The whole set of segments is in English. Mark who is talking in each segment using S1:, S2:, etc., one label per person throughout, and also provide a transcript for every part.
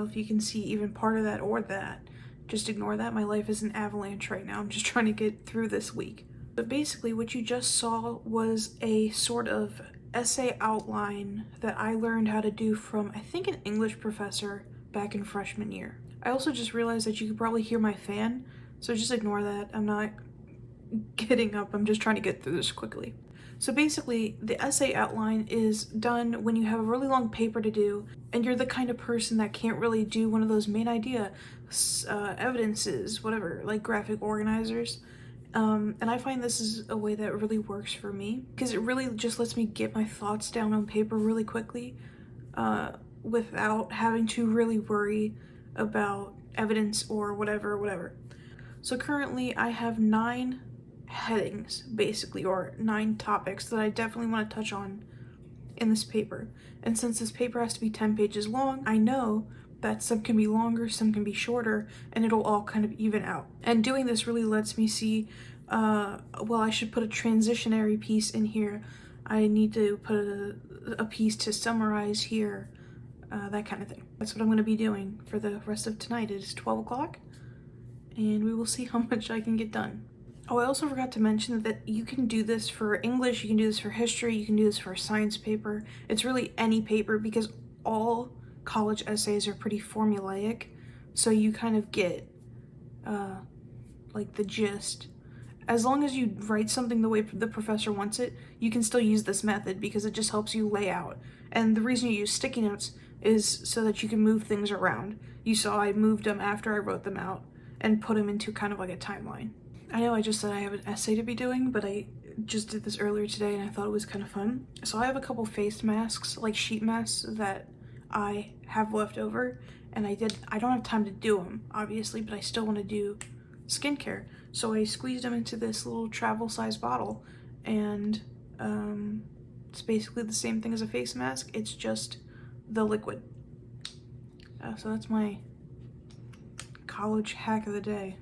S1: if you can see even part of that or that. Just ignore that. My life is an avalanche right now. I'm just trying to get through this week. But basically what you just saw was a sort of essay outline that I learned how to do from, I think, an English professor back in freshman year. I also just realized that you could probably hear my fan, so just ignore that. I'm not getting up, I'm just trying to get through this quickly. So basically, the essay outline is done when you have a really long paper to do, and you're the kind of person that can't really do one of those main idea evidences, whatever, like graphic organizers. And I find this is a way that really works for me, because it really just lets me get my thoughts down on paper really quickly, without having to really worry about evidence or whatever. So currently I have 9 headings, basically, or 9 topics that I definitely want to touch on in this paper. And since this paper has to be 10 pages long, I know that some can be longer, some can be shorter, and it'll all kind of even out. And doing this really lets me see, well, I should put a transitionary piece in here. I need to put a piece to summarize here, that kind of thing. That's what I'm going to be doing for the rest of tonight. It is 12 o'clock, and we will see how much I can get done. Oh, I also forgot to mention that you can do this for English, you can do this for history, you can do this for a science paper. It's really any paper, because all college essays are pretty formulaic, so you kind of get like the gist. As long as you write something the way the professor wants it, you can still use this method because it just helps you lay out. And the reason you use sticky notes is so that you can move things around. You saw I moved them after I wrote them out and put them into kind of like a timeline. I know I just said I have an essay to be doing, but I just did this earlier today and I thought it was kind of fun. So I have a couple face masks, like sheet masks, that I have left over, and I don't have time to do them, obviously, but I still want to do skincare. So I squeezed them into this little travel size bottle, and it's basically the same thing as a face mask, it's just the liquid. So that's my college hack of the day.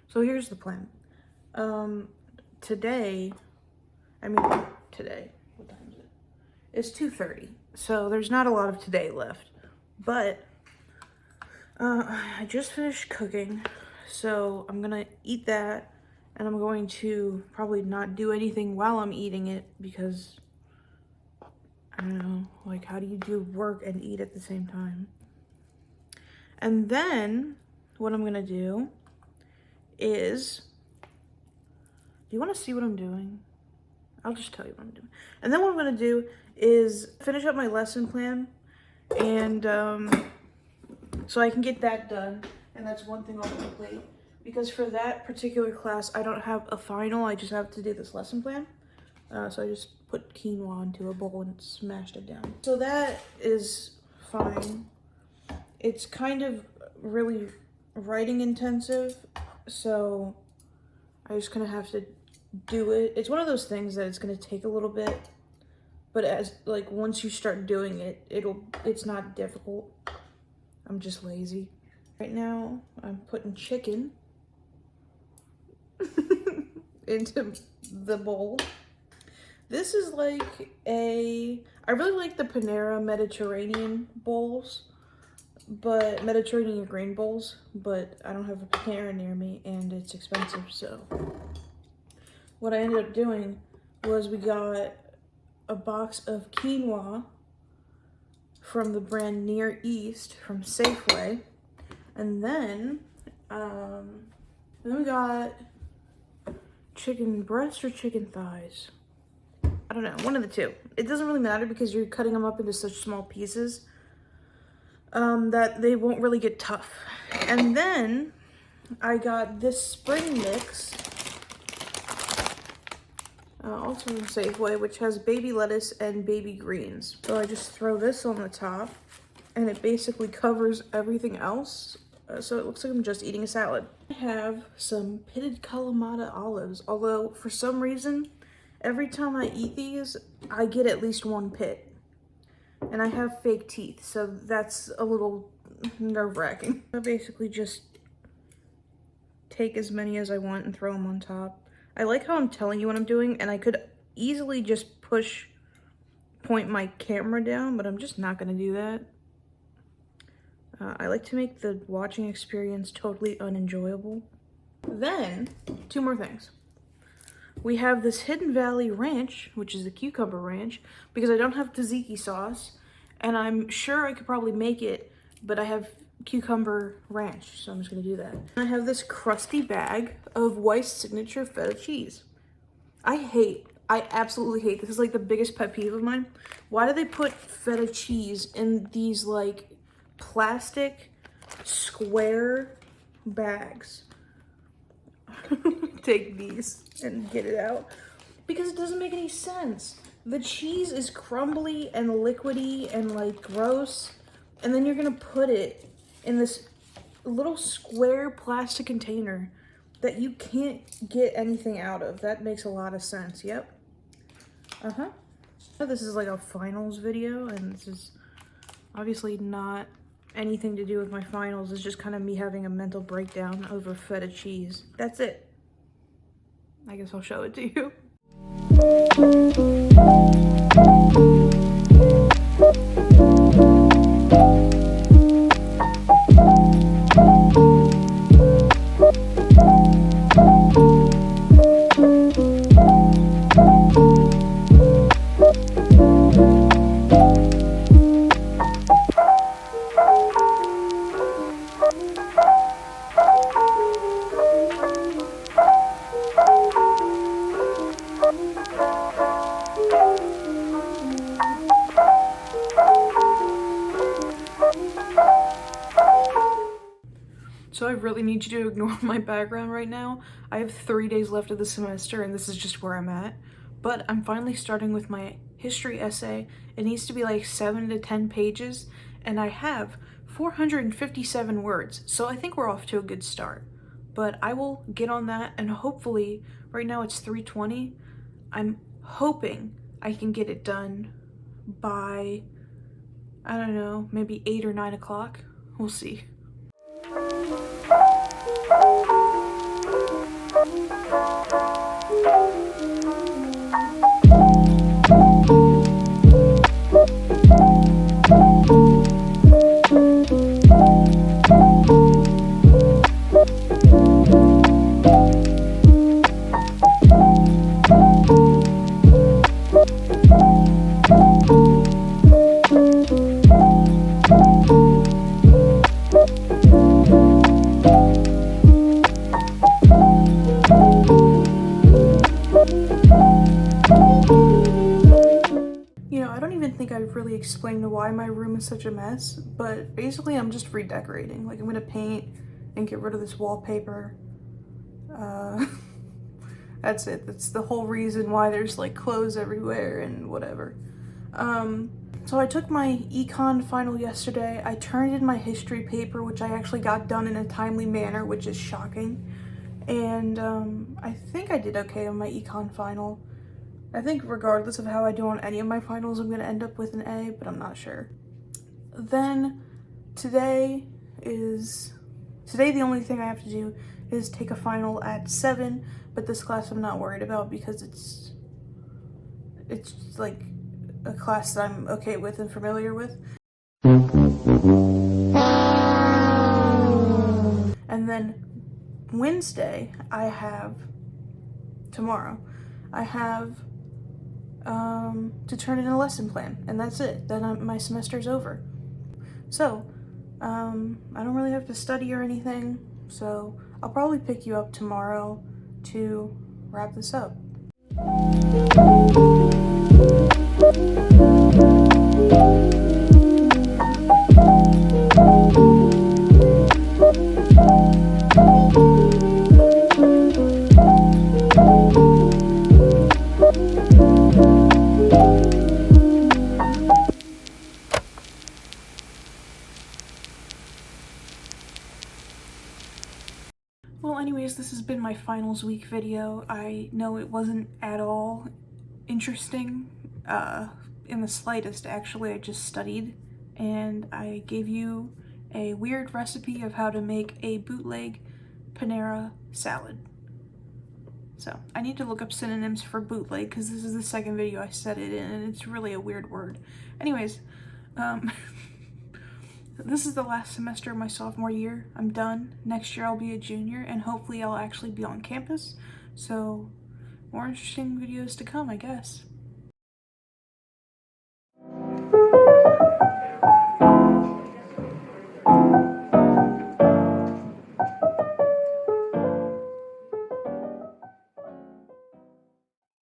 S1: So here's the plan. Today, what time is it? It's 2:30, so there's not a lot of today left, but I just finished cooking, so I'm gonna eat that, and I'm going to probably not do anything while I'm eating it, because I don't know, like, how do you do work and eat at the same time? And then what I'm gonna do is, do you want to see what I'm doing? I'll just tell you what I'm doing. And then what I'm going to do is finish up my lesson plan, and so I can get that done, and that's one thing off my plate, because for that particular class I don't have a final, I just have to do this lesson plan. So I just put quinoa into a bowl and smashed it down. So that is fine. It's kind of really writing intensive, so I just kind of have to do it. It's one of those things that it's going to take a little bit, but as like once you start doing it, it's not difficult. I'm just lazy. Right now I'm putting chicken into the bowl. This is like I really like the Panera Mediterranean bowls, but Mediterranean grain bowls, but I don't have a Panera near me and it's expensive. So what I ended up doing was we got a box of quinoa from the brand Near East from Safeway, and then we got chicken breasts or chicken thighs. I don't know, one of the two. It doesn't really matter because you're cutting them up into such small pieces that they won't really get tough. And then I got this spring mix, also from Safeway, which has baby lettuce and baby greens. So I just throw this on the top, and it basically covers everything else So it looks like I'm just eating a salad. I have some pitted Kalamata olives, although for some reason, every time I eat these, I get at least one pit. And I have fake teeth, so that's a little nerve-wracking. I basically just take as many as I want and throw them on top. I like how I'm telling you what I'm doing, and I could easily just point my camera down, but I'm just not gonna do that. I like to make the watching experience totally unenjoyable. Then, two more things. We have this Hidden Valley Ranch, which is the cucumber ranch, because I don't have tzatziki sauce, and I'm sure I could probably make it, but I have cucumber ranch, so I'm just gonna do that. I have this crusty bag of Weiss's signature feta cheese. I absolutely hate, this is like the biggest pet peeve of mine. Why do they put feta cheese in these like plastic square bags? Take these and get it out, because it doesn't make any sense. The cheese is crumbly and liquidy and like gross, and then you're gonna put it in this little square plastic container that you can't get anything out of. That makes a lot of sense. Yep. This is like a finals video, and this is obviously not anything to do with my finals. It's just kind of me having a mental breakdown over feta cheese. That's it. I guess I'll show it to you. So I really need you to ignore my background right now. I have 3 days left of the semester, and this is just where I'm at. But I'm finally starting with my history essay. It needs to be like 7 to 10 pages, and I have 457 words. So I think we're off to a good start. But I will get on that, and hopefully, right now it's 3:20. I'm hoping I can get it done by, I don't know, maybe 8 or 9 o'clock. We'll see. I don't even think I've really explained why my room is such a mess, but basically I'm just redecorating. Like, I'm gonna paint and get rid of this wallpaper. That's it. That's the whole reason why there's like clothes everywhere and whatever. So I took my econ final yesterday. I turned in my history paper, which I actually got done in a timely manner, which is shocking. And I think I did okay on my econ final. I think regardless of how I do on any of my finals, I'm gonna end up with an A, but I'm not sure. Then today the only thing I have to do is take a final at 7, but this class I'm not worried about because it's like a class that I'm okay with and familiar with. And then Wednesday, tomorrow, I have to turn in a lesson plan, and that's it. Then my semester's over. So, I don't really have to study or anything, so I'll probably pick you up tomorrow to wrap this up. anyways, this has been my finals week video. I know it wasn't at all interesting, in the slightest actually. I just studied and I gave you a weird recipe of how to make a bootleg Panera salad. So I need to look up synonyms for bootleg because this is the second video I said it in and it's really a weird word. Anyways, this is the last semester of my sophomore year. I'm done. Next year I'll be a junior and hopefully I'll actually be on campus. So more interesting videos to come, I guess.